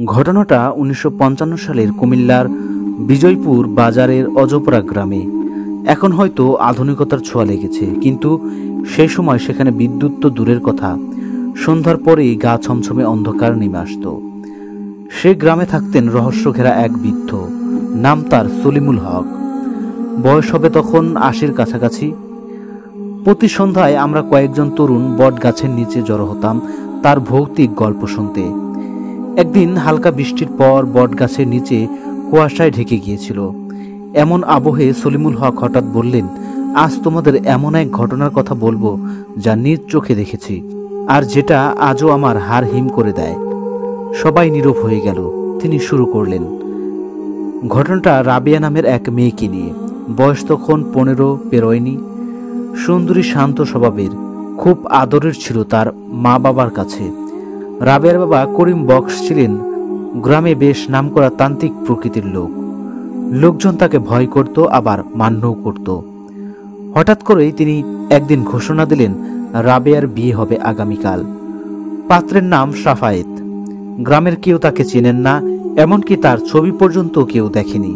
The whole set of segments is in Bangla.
ঘটনাটা ১৯৫৫ সালের কুমিল্লার বিজয়পুর বাজারের অজপরা গ্রামে। এখন হয়তো আধুনিকতার ছোঁয়া লেগেছে, কিন্তু সেই সময় সেখানে বিদ্যুৎ তো দূরের কথা, সন্ধ্যার পরেই গা ছমছমে অন্ধকার নেমে আসত। সে গ্রামে থাকতেন রহস্য ঘেরা এক বৃদ্ধ, নাম তার সলিমুল হক। বয়স হবে তখন ৮০-র কাছাকাছি। প্রতি সন্ধ্যায় আমরা কয়েকজন তরুণ বট গাছের নিচে জড়ো হতাম তার ভৌতিক গল্প শুনতে। একদিন হালকা বৃষ্টির পর বট গাছের নিচে কুয়াশায় ঢেকে গিয়েছিল। এমন আবহে সলিমুল হক হঠাৎ বললেন, আজ তোমাদের এমন এক ঘটনার কথা বলবো যা নিজ চোখে দেখেছি, আর যেটা আজও আমার হাড় হিম করে দেয়। সবাই নীরব হয়ে গেল। তিনি শুরু করলেন। ঘটনাটা রাবেয়া নামের এক মেয়েকে নিয়ে। বয়স তখন ১৫ পেরোয়নি। সুন্দরী, শান্ত স্বভাবের, খুব আদরের ছিল তার মা বাবার কাছে। রাবেয়ার বাবা করিম বক্স ছিলেন গ্রামে বেশ নামকরা তান্ত্রিক প্রকৃতির লোক। লোকজন তাকে ভয় করত, আবার মান্যও করত। হঠাৎ করেই তিনি একদিন ঘোষণা দিলেন, রাবেয়ার বিয়ে হবে আগামীকাল। পাত্রের নাম সাফায়েত। গ্রামের কেউ তাকে চেনেন না, এমনকি তার ছবি পর্যন্ত কেউ দেখেনি।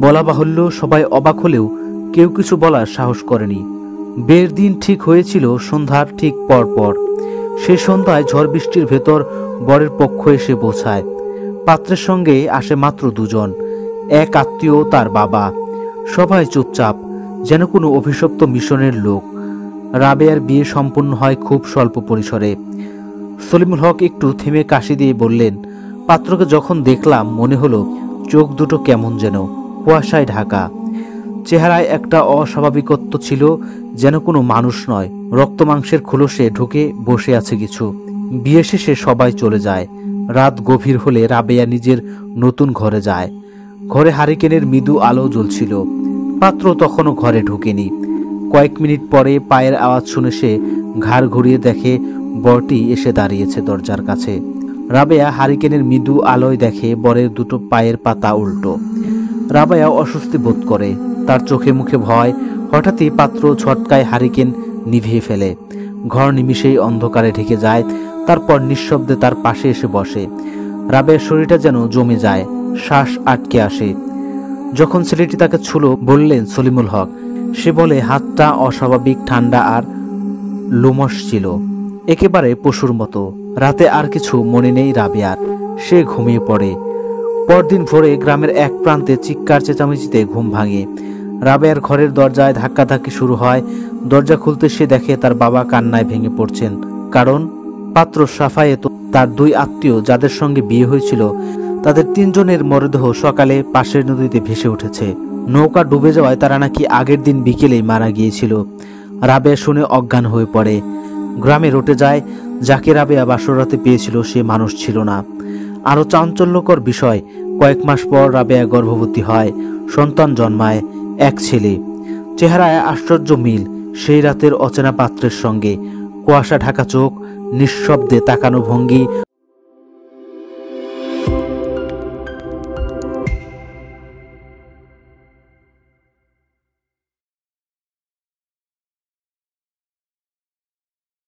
বলা বাহুল্য, সবাই অবাক হলেও কেউ কিছু বলার সাহস করেনি। বিয়ের দিন ঠিক হয়েছিল সন্ধ্যার ঠিক পরপর। সে সন্ধ্যায় ঝড় বৃষ্টির ভেতর বরের পক্ষ এসে পৌঁছায়। পাত্রের সঙ্গে আসে মাত্র দুজন, এক আত্মীয়, তার বাবা। সবাই চুপচাপ, যেন কোনো অভিশপ্ত মিশনের লোক। রাবেয়ার বিয়ে সম্পন্ন হয় খুব স্বল্প পরিসরে। সলিমুল হক একটু থেমে কাশি দিয়ে বললেন, পাত্রকে যখন দেখলাম মনে হলো চোখ দুটো কেমন যেন কুয়াশায় ঢাকা। চেহারায় একটা অস্বাভাবিকত্ব ছিল, যেন কোনো মানুষ নয়, রক্ত মাংসের খোলসে ঢুকে বসে আছে কিছু। বিয়ে শেষে সবাই চলে যায়। রাত গভীর হলে রাবেয়া নিজের নতুন ঘরে যায়। ঘরে হারিকেনের মৃদু আলো জ্বলছিল। পাত্র তখনও ঘরে ঢোকেনি। কয়েক মিনিট পরে পায়ের আওয়াজ শুনে সে ঘাড় ঘুরিয়ে দেখে বরটি এসে দাঁড়িয়েছে দরজার কাছে। রাবেয়া হারিকেনের মৃদু আলোয় দেখে বরের দুটো পায়ের পাতা উল্টো। রাবেয়া অস্বস্তি বোধ করে, তার চোখে মুখে ভয়। হঠাৎই পাত্র ঝটকায় হারিকেন নিভিয়ে ফেলে। ঘর নিমিষেই অন্ধকারে ঢেকে যায়। তারপর নিঃশব্দে তার পাশে এসে বসে। রাবেয়ার শরীরটা যেন জমে যায়, শ্বাস আটকে আসে। যখন ছেলেটি তাকে ছুঁলো, বললেন সলিমুল হক। সে বলে হাতটা অস্বাভাবিক ঠান্ডা আর লোমশ ছিল, একেবারে পশুর মতো। রাতে আর কিছু মনে নেই রাবেয়ার। সে ঘুমিয়ে পড়ে। পরদিন ভোরে গ্রামের এক প্রান্তে চিৎকার চেঁচামেচিতে ঘুম ভাঙে। রাবেয়ার ঘরের দরজায় ধাক্কাধাক্কি শুরু হয়। দরজা খুলতে সে দেখে তার বাবা কান্নায় ভেঙে পড়ছেন। কারণ পাত্র সাফায়েত, তার দুই আত্মীয় যাদের সঙ্গে বিয়ে হয়েছিল, তাদের ৩ জনের মরদেহ সকালে পাশের নদীতে ভেসে উঠেছে। নৌকা ডুবে যাওয়ায় তারা নাকি আগের দিন বিকেলেই মারা গিয়েছিল। রাবেয়া শুনে অজ্ঞান হয়ে পড়ে। গ্রামে রটে যায়, যাকে রাবেয়া বাসরাতে পেয়েছিল সে মানুষ ছিল না। আরও চাঞ্চল্যকর বিষয়, কয়েক মাস পর রাবেয়া গর্ভবতী হয়। সন্তান জন্মায়, এক ছেলে। চেহারায় আশ্চর্য মিল সেই রাতের অচেনা পাত্রের সঙ্গে। কুয়াশা ঢাকা চোখ, নিঃশব্দে তাকানো ভঙ্গি,